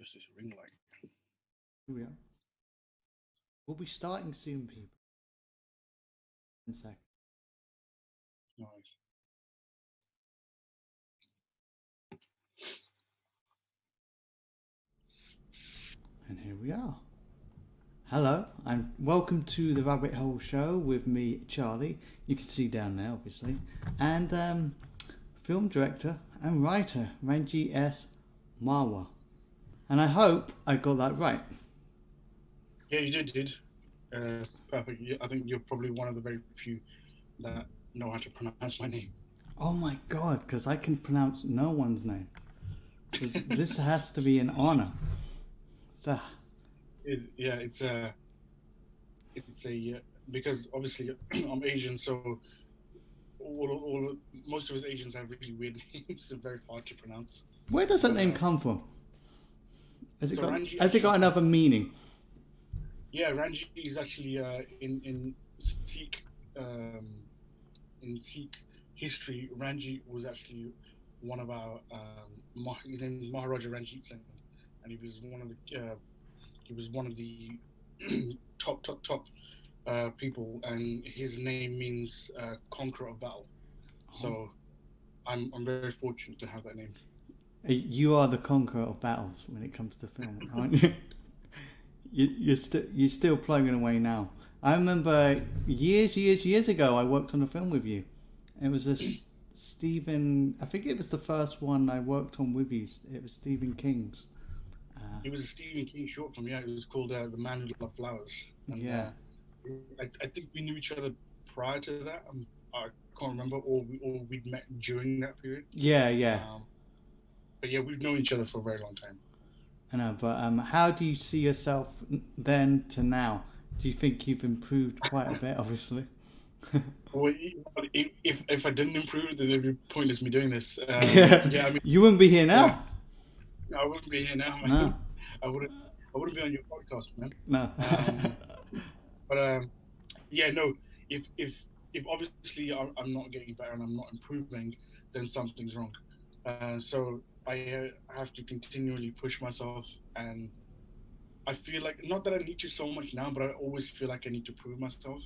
Just this ring light. Here we are. We'll be starting soon, people. In a sec. Nice. And here we are. Hello, and welcome to the Rabbit Hole Show with me, Charlie. You can see down there, obviously. And film director and writer, Ranjeet S, Marwa. And I hope I got that right. Yeah, you did. Perfect. I think you're probably one of the very few that know how to pronounce my name. Oh my god, because I can pronounce no one's name. So this has to be an honor. So, It's a because obviously I'm Asian, so most of us Asians have really weird names and very hard to pronounce. where does that name come from? Has Ranji it got another meaning? Yeah, Ranji is actually in Sikh history. Ranji was actually one of our his name is Maharaja Ranjeet Singh, and he was one of the top people, and his name means conqueror of battle. So I'm very fortunate to have that name. You are the conqueror of battles when it comes to film, aren't you? You're still plugging away now. I remember years ago I worked on a film with you. It was a Stephen. I think it was the first one I worked on with you. It was Stephen King's. It was a Stephen King short film. Yeah, it was called The Man Who Loved Flowers. And, yeah. I think we knew each other prior to that. I can't remember, or we'd met during that period. Yeah. But yeah, we've known each other for a very long time. I know, but how do you see yourself then to now? Do you think you've improved quite a bit, obviously? Well, if I didn't improve, then it'd be pointless me doing this. Yeah, I mean, you wouldn't be here now. I wouldn't be here now, man. No. I wouldn't be on your podcast, man. No. But yeah, no. If obviously I'm not getting better and I'm not improving, then something's wrong. So I have to continually push myself, and I feel like, not that I need to so much now, but I always feel like I need to prove myself.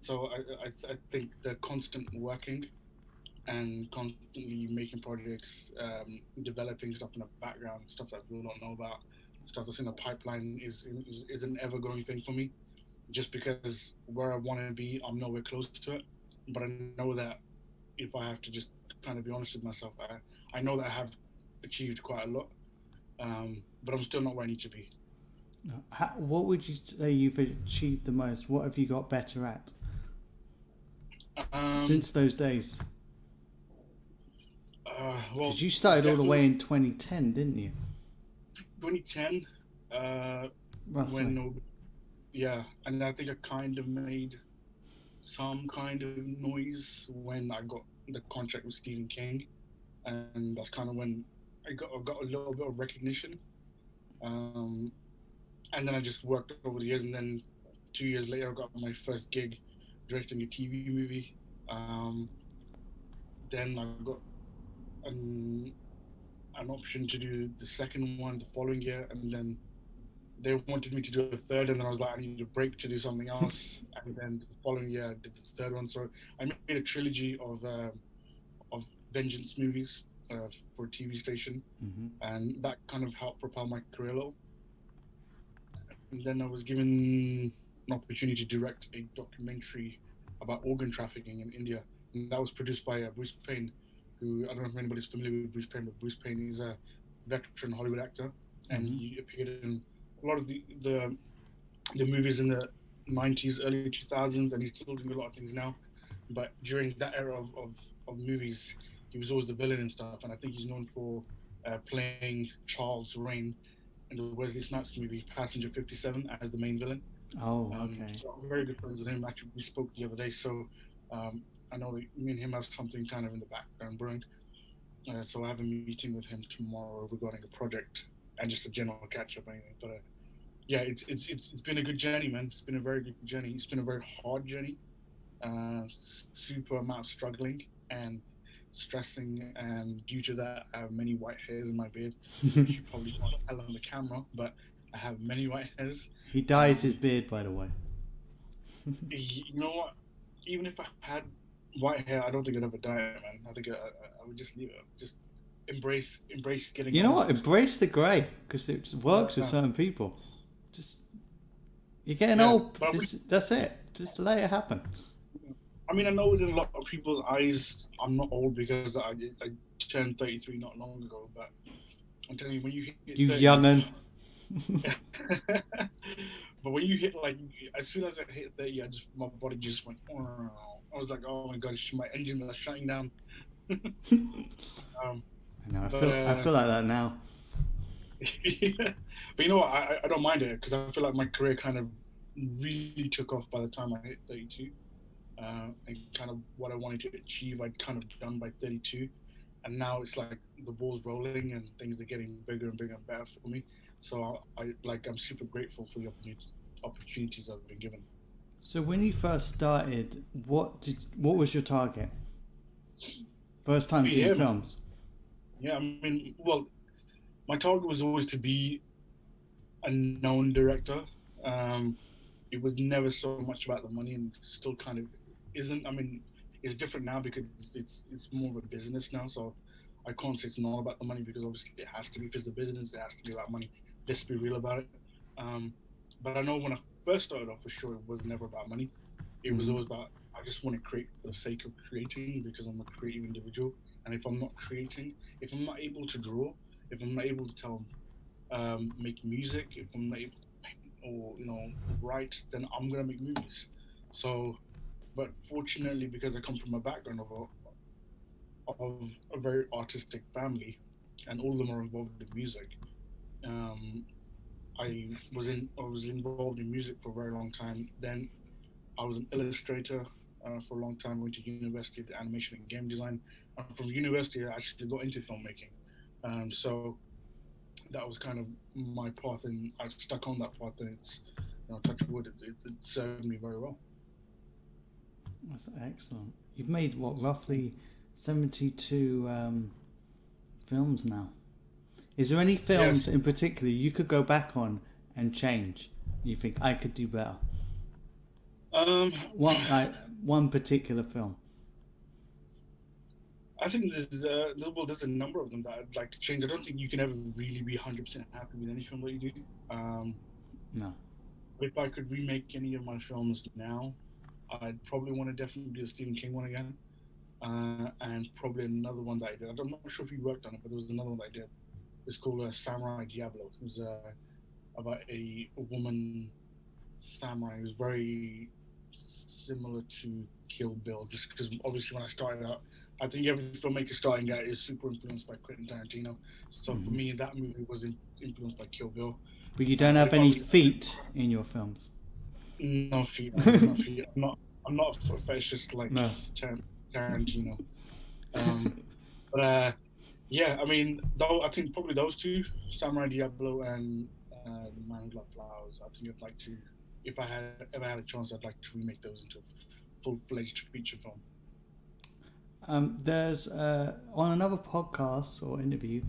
So I think the constant working and constantly making projects, developing stuff in the background, stuff that people don't know about, stuff that's in the pipeline is an ever-growing thing for me. Just because where I want to be, I'm nowhere close to it. But I know that if I have to just kind of be honest with myself, I know that I have achieved quite a lot, but I'm still not where I need to be. What would you say you've achieved the most? What have you got better at since those days? Well, because you started all the way in 2010, didn't you? 2010, roughly. Yeah, and I think I kind of made some kind of noise when I got the contract with Stephen King, and that's kind of when I got a little bit of recognition. And then I just worked over the years, and then 2 years later I got my first gig directing a TV movie. Then I got an option to do the second one the following year, and then they wanted me to do a third, and then I was like, I need a break to do something else. And then the following year I did the third one. So I made a trilogy of vengeance movies for a TV station, and that kind of helped propel my career a little. And then I was given an opportunity to direct a documentary about organ trafficking in India, and that was produced by Bruce Payne, who, I don't know if anybody's familiar with Bruce Payne, but Bruce Payne is a veteran Hollywood actor, and he appeared in a lot of the movies in the 90s, early 2000s, and he's still doing a lot of things now. But during that era of movies, he was always the villain and stuff, and I think he's known for playing Charles Rain in the Wesley Snipes movie Passenger 57 as the main villain. Oh, okay. So I'm very good friends with him. Actually, we spoke the other day, so I know that me and him have something kind of in the background brewing. So I have a meeting with him tomorrow regarding a project and just a general catch up anyway. But yeah, it's been a good journey, man. It's been a very good journey. It's been a very hard journey, super amount of struggling, and stressing, and due to that, I have many white hairs in my beard, which you probably can't tell on the camera, but I have many white hairs. He dyes his beard, by the way. You know what? Even if I had white hair, I don't think I'd ever dye it, man. I think I would just leave it. Just embrace getting. You know old. what? Embrace the grey, because it works with Yeah. certain people. Just you're getting Yeah, old. but That's it. Just let it happen. I mean, I know in a lot of people's eyes, I'm not old because I turned 33 not long ago. But I'm telling you, when you hit You 30, young'un. but when you hit like, as soon as I hit 30, my body just went. I was like, oh my gosh, my engines are shutting down. Um, I know. but I feel like that now. yeah. But you know what? I don't mind it because I feel like my career kind of really took off by the time I hit 32. And kind of what I wanted to achieve, I'd kind of done by 32. And now it's like the ball's rolling and things are getting bigger and bigger and better for me. So I'm super grateful for the opportunities I've been given. So when you first started, what was your target? First time doing films? Yeah, I mean, well, my target was always to be a known director. It was never so much about the money, and still kind of isn't. I mean, it's different now because it's more of a business now. So I can't say it's not about the money because obviously it has to be because the business. It has to be about money. Let's be real about it. But I know when I first started off, for sure, it was never about money. It was always about I just want to create for the sake of creating because I'm a creative individual. And if I'm not creating, if I'm not able to draw, if I'm not able to make music, if I'm not able to paint or write, then I'm gonna make movies. So, but fortunately, because I come from a background of a very artistic family, and all of them are involved in music, um, I was involved in music for a very long time. Then I was an illustrator for a long time. Went to university, did animation and game design. And from university, I actually got into filmmaking. So that was kind of my path, and I stuck on that path. And it's, touch wood, it served me very well. That's excellent. You've made what, roughly 72 films now. Is there any films in particular you could go back on and change? You think I could do better? One particular film. I think there's a number of them that I'd like to change. I don't think you can ever really be 100% happy with any film that you do. No. If I could remake any of my films now, I'd probably want to definitely do a Stephen King one again, and probably another one that I did. I'm not sure if you worked on it, but there was another one that I did. It's called Samurai Diablo. It was about a woman samurai. It was very similar to Kill Bill, just because obviously when I started out, I think every filmmaker starting out is super influenced by Quentin Tarantino. So for me, that movie was influenced by Kill Bill. But you don't have any feet in your films. No feet. No feet. I'm not a fetishist like Tarantino. But yeah, I mean, though I think probably those two, Samurai Diablo and The Man Who Loved Flowers. I think I'd like to, if I ever had a chance, I'd like to remake those into a full-fledged feature film. There's on another podcast or interview,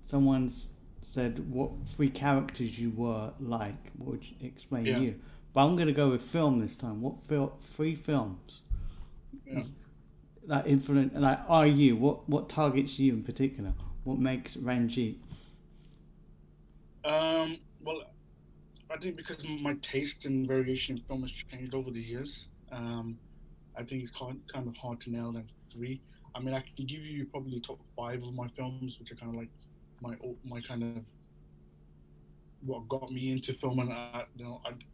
someone's said what three characters you were like. What would you explain you? But I'm going to go with film this time. What three films that influence, like, are you? What targets you in particular? What makes Ranjeet? Well, I think because my taste and variation in film has changed over the years. I think it's kind of hard to nail down three. I mean, I can give you probably top 5 of my films, which are kind of like my kind of what got me into film, and I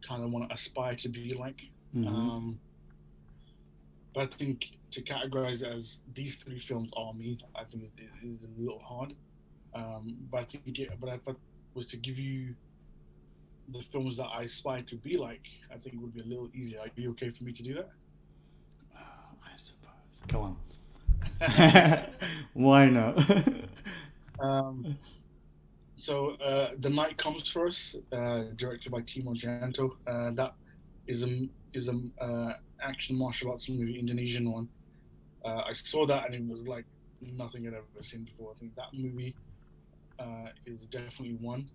kind of want to aspire to be like. But I think to categorize it as these 3 films are me, I think it is a little hard. But I think but if I was to give you the films that I aspire to be like, I think it would be a little easier. Are you okay for me to do that? I suppose. Go on. Why not? So The Night Comes For Us, directed by Timo Janto. That is a action martial arts movie, Indonesian one. I saw that and it was like nothing I'd ever seen before. I think that movie is definitely one.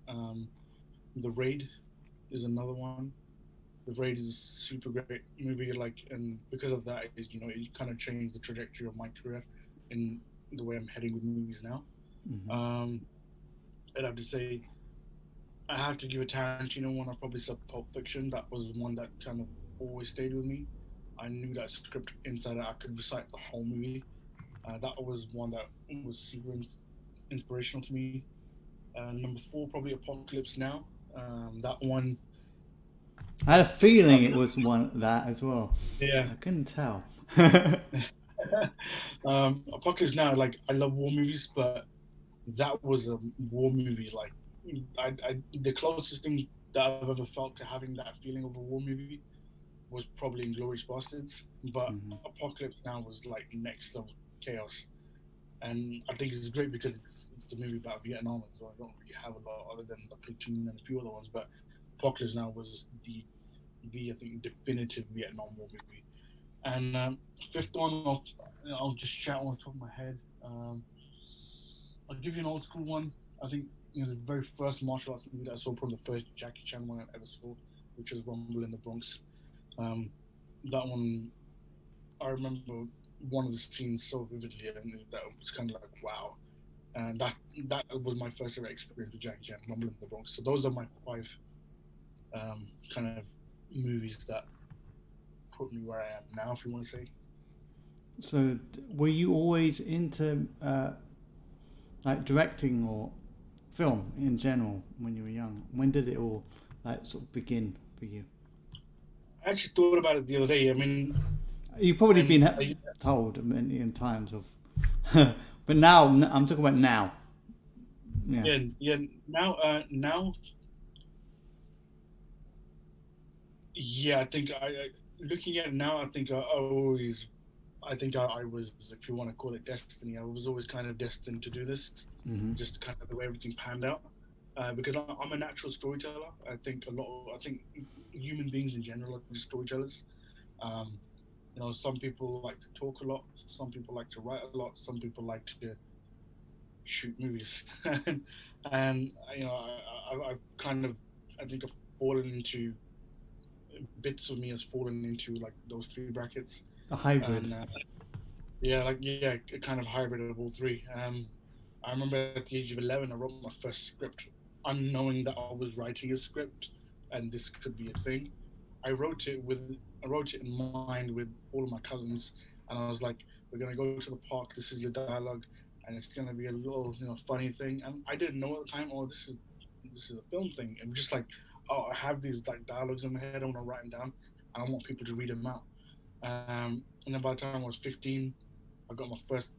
Um, The Raid is another one. The Raid is a super great movie, like, and because of that, it kind of changed the trajectory of my career in the way I'm heading with movies now. Mm-hmm. I'd have to say I have to give a Tarantino one. I probably said Pulp Fiction. That was one that kind of always stayed with me. I knew that script inside out. I could recite the whole movie. That was one that was super inspirational to me. Number four, probably Apocalypse Now. That one, I had a feeling it was one that as well. yeah. I couldn't tell. Apocalypse Now, like, I love war movies, but that was a war movie. Like, the closest thing that I've ever felt to having that feeling of a war movie was probably Inglourious Bastards. But Mm-hmm. Apocalypse Now was like next level chaos, and I think it's great because it's a movie about Vietnam as well. I don't really have a lot other than The Platoon and a few other ones, but Apocalypse Now was the I think definitive Vietnam War movie. And fifth one, I'll just shout on the top of my head. I'll give you an old school one. I think the very first martial arts movie that I saw, probably the first Jackie Chan one I ever saw, which was Rumble in the Bronx. That one, I remember one of the scenes so vividly, and that was kind of like wow. And that was my first ever experience with Jackie Chan, Rumble in the Bronx. So those are my five kind of movies that put me where I am now, if you want to say. So, were you always into like directing or film in general when you were young? When did it all like sort of begin for you? I actually thought about it the other day. I mean, You've probably when been I, told a million times of, but now I'm talking about now. Yeah. yeah, now, yeah, I think looking at it now, I think I think I was, if you want to call it destiny, I was always kind of destined to do this, Mm-hmm. just kind of the way everything panned out. Because I'm a natural storyteller. I think human beings in general are just storytellers. Um, some people like to talk a lot. Some people like to write a lot. Some people like to shoot movies, and I've kind of, I think I've fallen into bits of me has fallen into like those three brackets, A hybrid. and yeah, like yeah, a kind of hybrid of all three. I remember at the age of 11, I wrote my first script, unknowing that I was writing a script, and this could be a thing. I wrote it in mind with all of my cousins, and I was like, "We're gonna go to the park. This is your dialogue, and it's gonna be a little, funny thing." And I didn't know at the time, oh, this is a film thing. And just like, oh, I have these like dialogues in my head. I want to write them down, and I want people to read them out. And then by the time I was 15, I got my first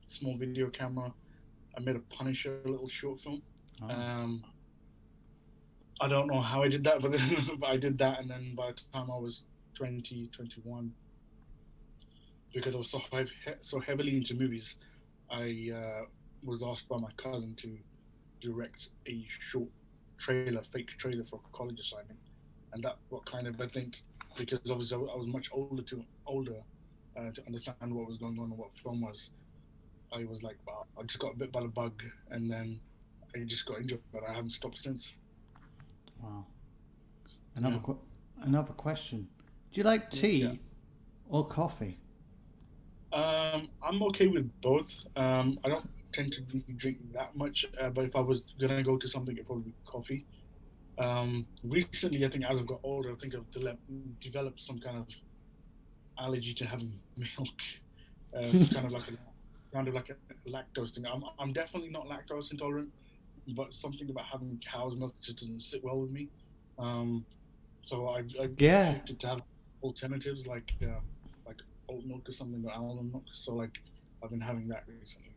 small video camera. I made a Punisher little short film. Oh. I don't know how I did that, but, but I did that. And then by the time I was 20, 21, because I was so heavily into movies, I was asked by my cousin to direct a short fake trailer for a college assignment. And that what kind of, I think, because obviously I was much older to understand what was going on and what film was. I was like, wow, I just got bit by the bug, and then I just got injured, but I haven't stopped since. Wow. Another question. Do you like tea or coffee? I'm okay with both. I don't tend to drink that much, but if I was gonna go to something, it'd probably be coffee. Recently, I think as I've got older, I think I've developed some kind of allergy to having milk. It's kind of like a lactose thing. I'm definitely not lactose intolerant, but something about having cow's milk just doesn't sit well with me. So I've shifted to have alternatives like oat milk or something, or almond milk. So like I've been having that recently.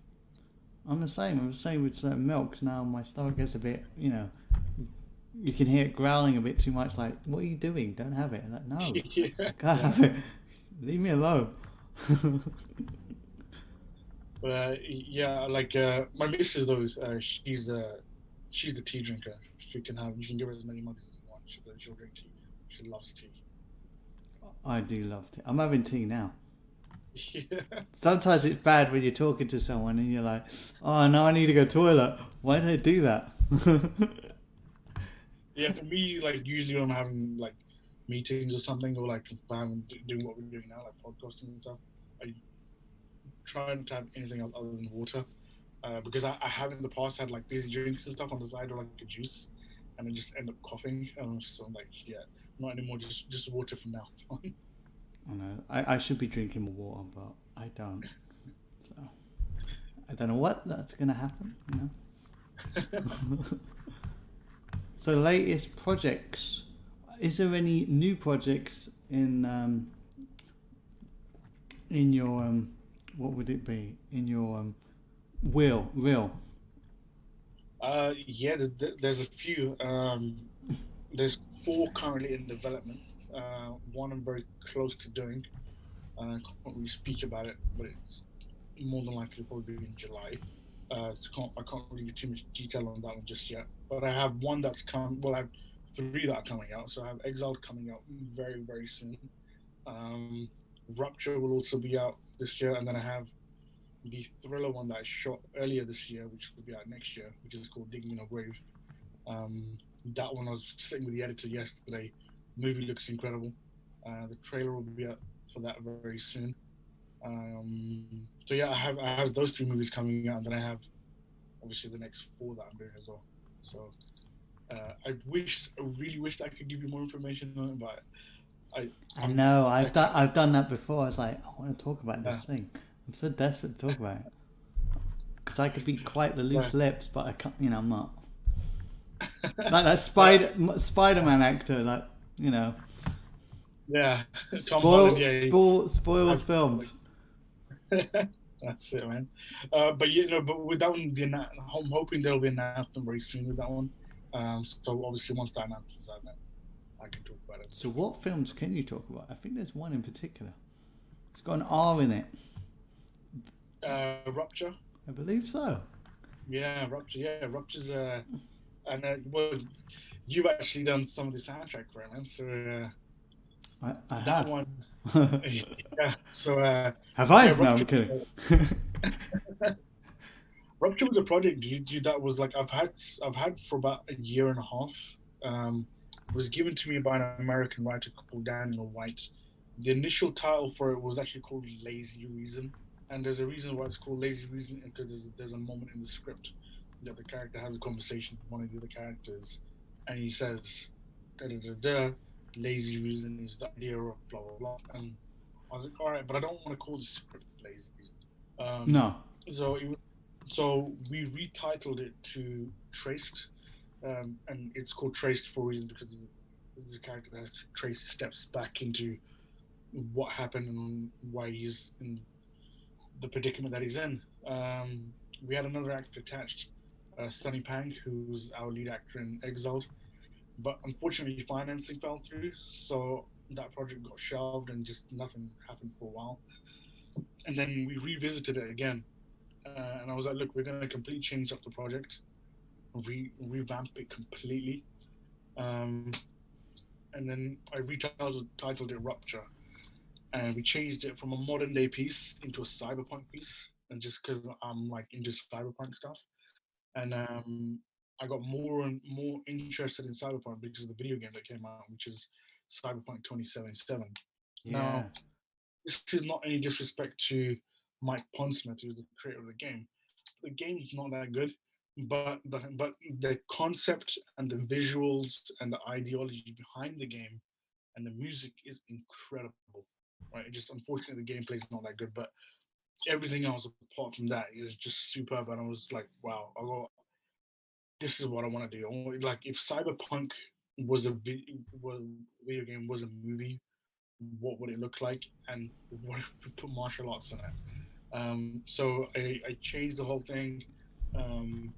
I'm the same with certain milks. Now my stomach gets a bit, you can hear it growling a bit too much. Like, what are you doing? Don't have it. I'm like, no, I can't have it. Leave me alone. But yeah, like my missus though, she's the tea drinker. You can give her as many mugs as you want. She'll drink tea. She loves tea. I do love tea. I'm having tea now. Yeah. Sometimes it's bad when you're talking to someone and you're like, "Oh no, I need to go toilet." Why did I do that? Yeah, for me, like usually when I'm having like meetings or something, or like if I'm doing what we're doing now, like podcasting and stuff, I try not to have anything else other than water, because I have in the past had like busy drinks and stuff on the side, or like a juice, and I just end up coughing. So I'm like, yeah, not anymore. Just water from now on. I know. I should be drinking more water, but I don't. So I don't know what that's gonna happen. You know. So latest projects. Is there any new projects in your what would it be in your reel? Yeah, there's a few. There's four currently in development. One I'm very close to doing. I can't really speak about it, but it's more than likely probably be in July. I can't really give too much detail on that one just yet. But I have one that's come. Well, I have three that are coming out. So I have Exiled coming out very, very soon. Um, Rupture will also be out this year, and then I have the thriller one that I shot earlier this year, which will be out next year, which is called Digging in a Grave. That one I was sitting with the editor yesterday. The movie looks incredible. The trailer will be out for that very soon. So yeah, I have those three movies coming out, and then I have obviously the next four that I'm doing as well. So I really wished I could give you more information on it, but I know I I've done that before. I was like, I want to talk about this yeah, thing. I'm so desperate to talk about it because I could be quite the loose right. lips, but I can't. You know, I'm not like that But Spider-Man actor. Like you know, yeah, Tom Holland, spoils I've, films. that's it, man. But but with that one, I'm hoping there'll be an announcement very soon with that one. So obviously once that announcement is out, then I can talk about it. So what films can you talk about? I think there's one in particular. It's got an R in it. Rupture. I believe so. Yeah, Rupture. Yeah, Rupture's. And well, you've actually done some of the soundtrack for it, man. So I that have. one, yeah. So Have I? yeah, No, I'm Rupture. kidding. Rupture was a project that was like I've had for about a year and a half. It was given to me by an American writer called Daniel White. The initial title for it was actually called Lazy Reason, and there's a reason why it's called Lazy Reason because there's a moment in the script that the character has a conversation with one of the other characters, and he says, da da da da, lazy reason is the idea of blah blah blah. And I was like, all right, but I don't want to call the script lazy reason. Um, No. so so we retitled it to Traced, and it's called Traced for a reason because there's a character that has to trace steps back into what happened and why he's in the predicament that he's in. We had another actor attached, Sunny Pang, who's our lead actor in Exiled, but unfortunately financing fell through, so that project got shelved and just nothing happened for a while. And then we revisited it again, and I was like, look, we're going to completely change up the project, revamp it completely. Um, and then I retitled it Rupture, and we changed it from a modern day piece into a cyberpunk piece. And just because I'm like into cyberpunk stuff, and I got more and more interested in cyberpunk because of the video game that came out, which is Cyberpunk 2077. Yeah. Now, this is not any disrespect to Mike Pondsmith, who's the creator of the game. The game is not that good, but the concept and the visuals and the ideology behind the game and the music is incredible. Right? It just unfortunately the gameplay is not that good, but everything else apart from that is just superb. And I was like, wow, this is what I want to do. Like if Cyberpunk was was video game was a movie, what would it look like? And what if we put martial arts in it? So I changed the whole thing, and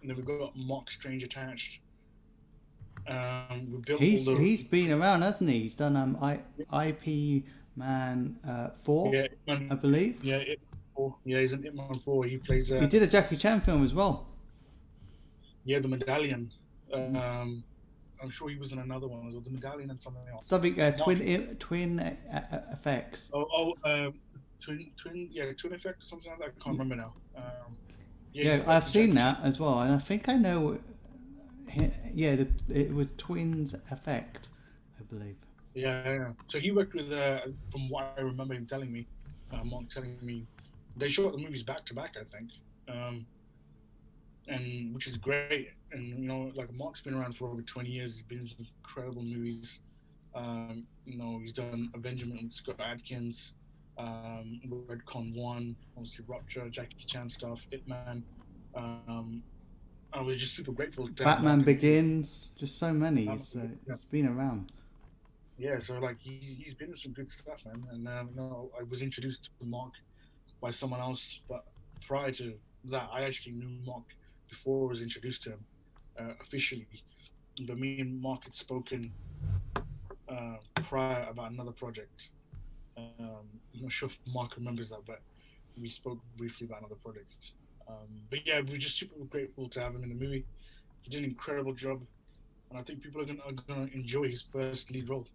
then we got Mark Strange attached. We built all the He's been around, hasn't he? He's done IP Man 4, yeah, I believe. Yeah, he's in Hitman 4. He plays He did a Jackie Chan film as well. yeah, the Medallion. I'm sure he was in another one as well. The Medallion and something else. Something Mark, twin effects. oh, twin effect or something like that. I can't remember now. Yeah, he's Yeah, worked I've with seen Jackie Chan. that as well, and I think I know. Yeah, it was Twins Effect, I believe. Yeah, yeah. So he worked with, from what I remember him telling me, Mark telling me, they shot the movies back to back, I think, um, and which is great. And like Mark's been around for over 20 years. He's been in some incredible movies. He's done Avengers with Scott Adkins, Red Con One, obviously Rupture, Jackie Chan stuff, Ip Man. Um, I was just super grateful to have Mark Batman in the movie. Begins, just so many. Yeah, It's been around. yeah. So like he's been in some good stuff, man. And I was introduced to Mark by someone else, but prior to that, I actually knew Mark before I was introduced to him officially. But me and Mark had spoken prior about another project. I'm not sure if Mark remembers that, but we spoke briefly about another project. But yeah, we're just super grateful to have him in the movie. He did an incredible job, and I think people are gonna enjoy his first lead role.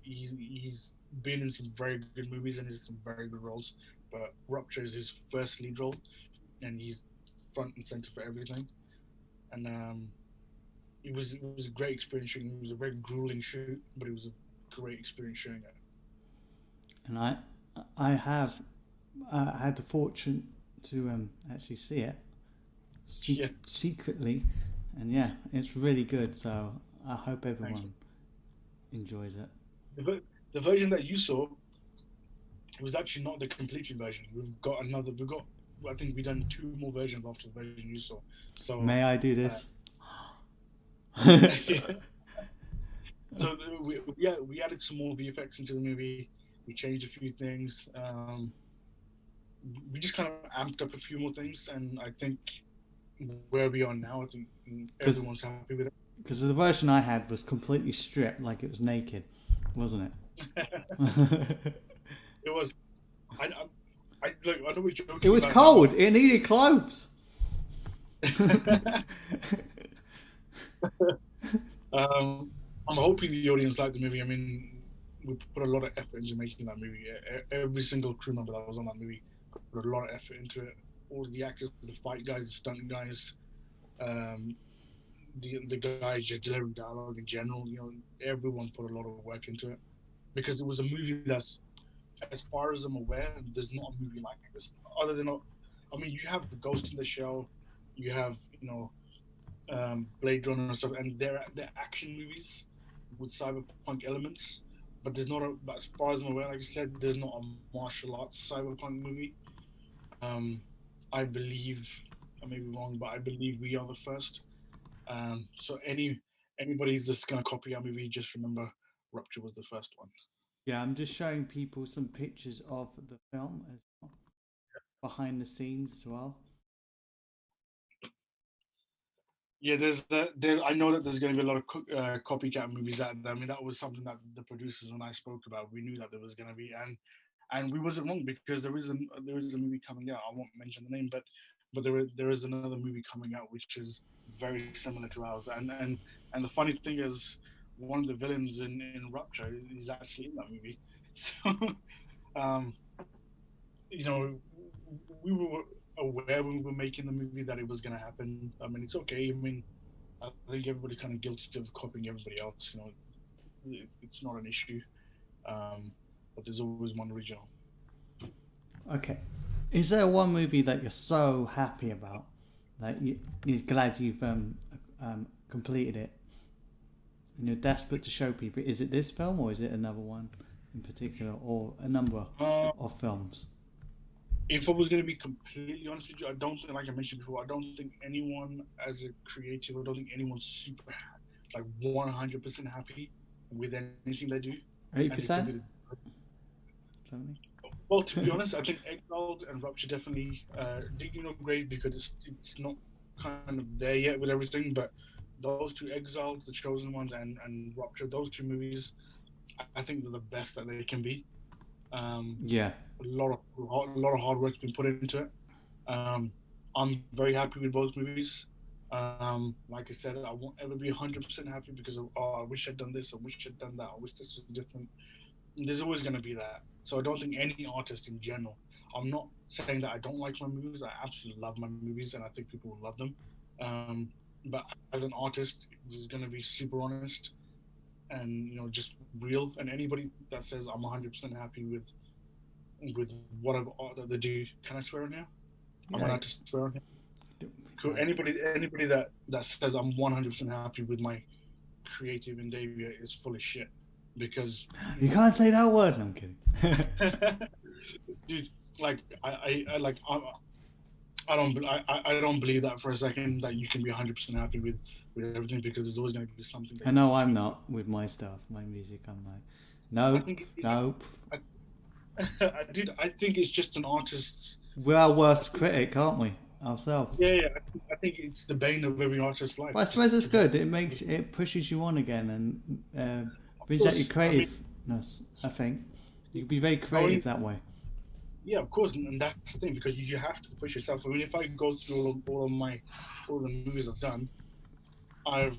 He's been in some very good movies and is some very good roles, but Rupture is his first lead role, and he's front and center for everything. And it was a great experience shooting. It was a very grueling shoot, but it was a great experience shooting it. And I have had the fortune to actually see it Yeah, secretly, and yeah, it's really good. So I hope thank you. everyone enjoys it. The version that you saw was actually not the completed version. We've got another. We've got. I think we've done two more versions after the version you saw. So, May I do uh, this? yeah. So we added some more VFX into the movie. We changed a few things. We just kind of amped up a few more things, and I think where we are now, I think Because everyone's happy with the version I had was completely stripped, like it was naked, wasn't it. it? It was. Look. I know we're It joking was about that, cold. It needed clothes. but I'm hoping the audience liked the movie. I mean, we put a lot of effort into making that movie. Every single crew member that was on that movie put a lot of effort into it. All the actors, the fight guys, the stunt guys, um, the guys just delivering dialogue in general. Everyone put a lot of work into it because it was a movie that's, as far as I'm aware, there's not a movie like this. Other than, I mean, you have Ghost in the Shell, you have Blade Runner and stuff, and they're action movies with cyberpunk elements. But there's not a, but as far as I'm aware, like I said, there's not a martial arts cyberpunk movie. Um, I believe, I may be wrong, but I believe we are the first. So anybody's just gonna copy our movie, just remember Rupture was the first one. Yeah, I'm just showing people some pictures of the film as well, behind the scenes as well. Yeah, I know that there's going to be a lot of copycat movies out there. I mean, that was something that the producers and I spoke about. We knew that there was going to be, and we wasn't wrong because there is a movie coming out. I won't mention the name, but there is another movie coming out which is very similar to ours. And the funny thing is, one of the villains in Rupture is actually in that movie. So, um, you know, we were aware when we were making the movie that it was going to happen. I mean, it's okay. I mean, I think everybody's kind of guilty of copying everybody else. It's not an issue, but there's always one original. Okay. Is there one movie that you're so happy about? Like you're glad you've completed it, and you're desperate to show people. Is it this film or is it another one in particular, or a number Uh, of films? if I was going to be completely honest with you, I don't think, like I mentioned before, I don't think anyone as a creative, I don't think anyone's super like 100% happy with anything they do, Eight and it could percent. be the, Something. well, to be honest, I think Exiled and Rupture definitely did great because it's not kind of there yet with everything, but those two, Exiled, The Chosen Ones, and Rupture, those two movies, I think they're the best that they can be. Um, Yeah. a lot of hard work's been put into it. Um, I'm very happy with both movies. Like I said, I won't ever be 100% happy because of, oh, I wish I'd done this, I wish I'd done that, I wish this was different. There's always going to be that. So I don't think any artist in general. I'm not saying that I don't like my movies. I absolutely love my movies, and I think people will love them. Um, but as an artist, who's going to be super honest and just real. And anybody that says I'm 100% happy with whatever art that they do, can I swear on here? I'm Yeah. allowed to swear on here. Cool. Right. Anybody that says I'm 100% happy with my creative endeavor is full of shit, because You can't say that word. I'm kidding. dude, like I don't believe that for a second, that you can be 100% happy with everything, because there's always going to be something that I know I'm not with my stuff, my music. I'm like, I nope, think nope. dude, I think it's just an artist's. We're our worst critic, aren't we? Ourselves. Yeah. I think it's the bane of every artist's life. But I suppose it's good. It pushes you on again and brings out your creativeness. I think you can be very creative that way. Yeah, of course, and that's the thing, because you have to push yourself. I mean, if I go through all the movies I've done, I've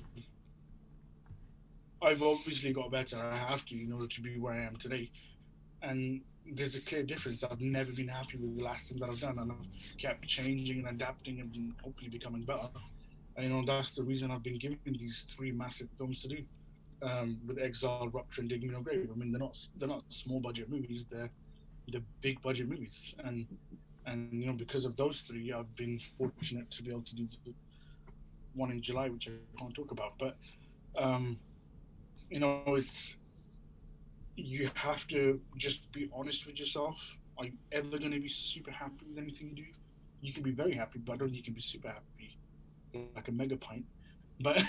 obviously got better. I have to, in order to be where I am today. And there's a clear difference. I've never been happy with the last thing that I've done, and I've kept changing and adapting and hopefully becoming better. And that's the reason I've been given these three massive films to do, with Exile, Rupture, and Dig Me No Grave. I mean, they're not small budget movies. They're big budget movies, and because of those three, I've been fortunate to be able to do the one in July, which I can't talk about. But it's, you have to just be honest with yourself. Are you ever going to be super happy with anything you do? You can be very happy, but I don't think you can be super happy like a mega pint. But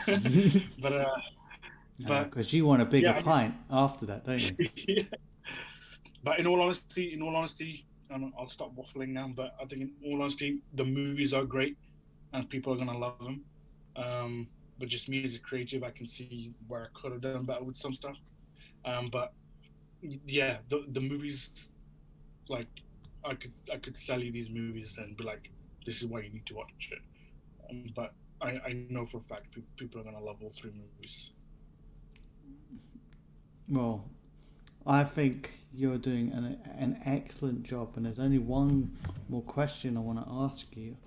Because you want a bigger pint after that, don't you? Yeah. But in all honesty, and I'll stop waffling now, but I think in all honesty, the movies are great and people are going to love them. But just me as a creative, I can see where I could have done better with some stuff. But yeah, the movies, like, I could sell you these movies and be like, this is why you need to watch it. But I know for a fact people are going to love all three movies. Well, I think you're doing an excellent job, and there's only one more question I want to ask you.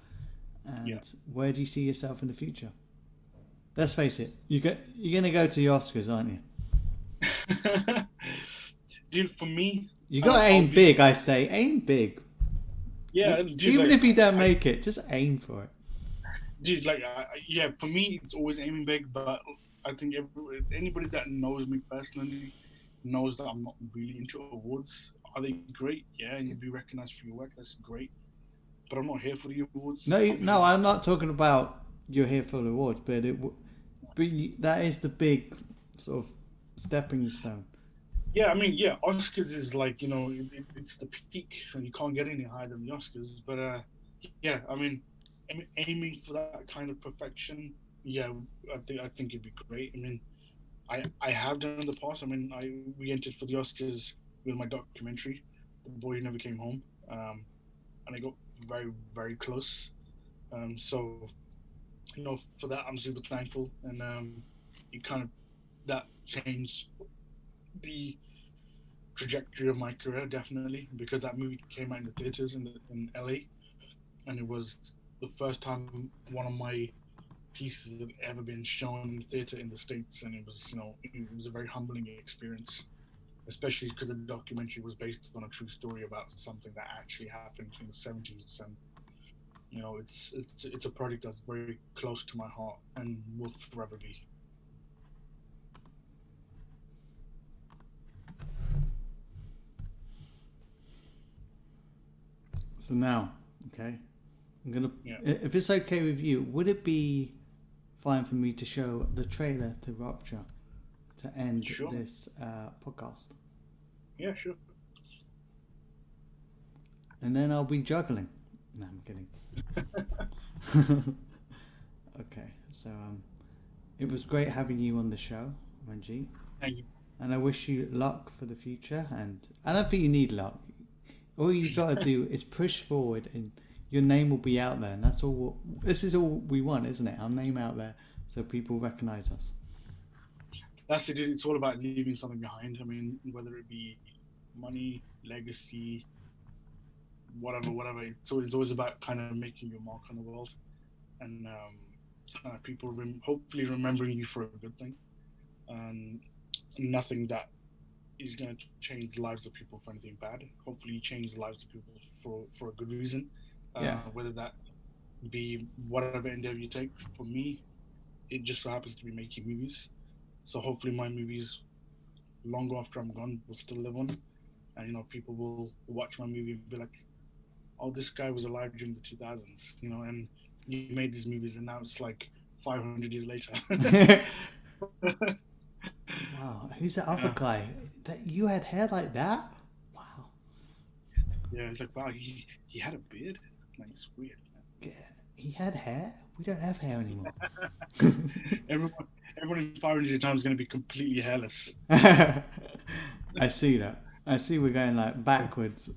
And where do you see yourself in the future? Let's face it, you're going to go to the Oscars, aren't you? Dude, for me, you got to aim big. I say, aim big. Yeah, dude, even if you don't make it, just aim for it. Dude, for me, it's always aiming big. But I think anybody that knows me personally knows that I'm not really into awards. Are they great? Yeah, and you'll be recognized for your work. That's great. But I'm not here for the awards. No, I'm not talking about you're here for the awards, but that is the big sort of stepping stone. Yeah, I mean, Oscars is like, it's the peak, and you can't get any higher than the Oscars. But I mean, aiming for that kind of perfection, I think it'd be great. I mean, I have done in the past. I mean, we entered for the Oscars with my documentary, The Boy Who Never Came Home, and I got very, very close. So, for that, I'm super thankful, and it kind of, that changed the trajectory of my career, definitely, because that movie came out in the theaters in LA, and it was the first time one of my pieces have ever been shown in the theater in the States, and it was a very humbling experience, especially because the documentary was based on a true story about something that actually happened in the 70s, and it's a project that's very close to my heart and will forever be. So now, okay, I'm gonna. If it's okay with you, would it be fine for me to show the trailer to Rupture to end this podcast? Yeah, sure. And then I'll be juggling. No, I'm kidding. Okay, so it was great having you on the show, Ranjeet. Thank you. And I wish you luck for the future. And I don't think you need luck. All you got to do is push forward, and your name will be out there. And that's all. This is all we want, isn't it? Our name out there, so people recognize us. That's it. It's all about leaving something behind. I mean, whether it be money, legacy, whatever. So it's always about kind of making your mark on the world, and kind of people hopefully remembering you for a good thing, and nothing that is going to change the lives of people for anything bad. Hopefully, you change the lives of people for a good reason. Whether that be whatever endeavor you take. For me, it just so happens to be making movies. So hopefully, my movies, long after I'm gone, will still live on, and people will watch my movie and be like, "Oh, this guy was alive during the 2000s," and you made these movies, and now it's like 500 years later. Wow, who's that other guy? That you had hair like that? Wow. Yeah, it's like, wow, he had a beard. Like, it's weird. Yeah, he had hair. We don't have hair anymore. Everyone in 500 times is going to be completely hairless. I see that. I see we're going like backwards.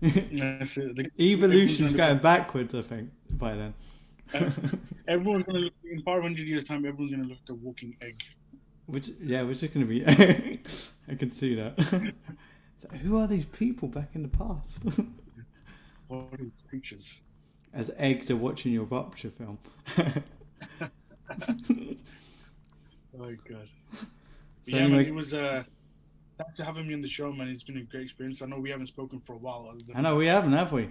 Yes, Evolution's going backwards, I think, by then. Everyone's going to look, in 500 years' time, everyone's going to look like a walking egg. Which is going to be... I can see that. So who are these people back in the past? What are these creatures? As eggs are watching your Rupture film. Oh, God. So yeah, anyway, man, it was... Thanks for having me on the show, man. It's been a great experience. I know we haven't spoken for a while. I know we haven't, have we?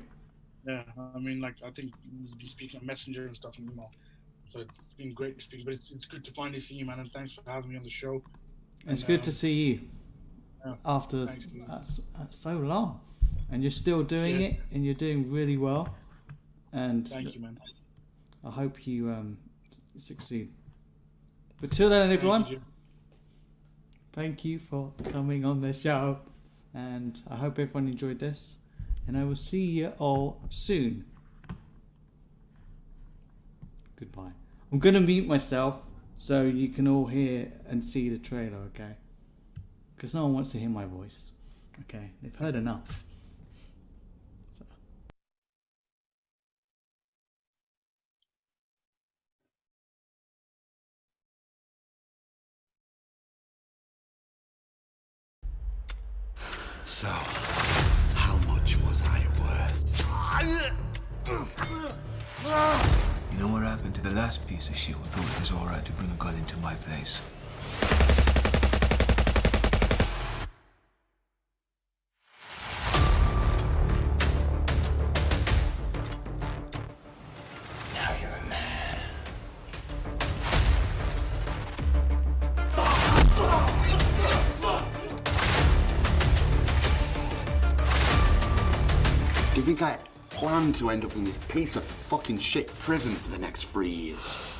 Yeah, I mean, I think we've been speaking on Messenger and stuff and email. So it's been great to speak, but it's good to finally see you, man. And thanks for having me on the show. It's good to see you after so long, and you're still doing it, and you're doing really well. And thank you, man. I hope you succeed. But till then, everyone, thank you for coming on the show, and I hope everyone enjoyed this. And I will see you all soon. Goodbye. I'm going to mute myself so you can all hear and see the trailer, okay? Because no one wants to hear my voice. Okay, they've heard enough. So, how much was I worth? You know what happened to the last piece of shit who thought it was alright to bring a gun into my place? Now you're a man. Do you think I plan to end up in this piece of fucking shit prison for the next 3 years?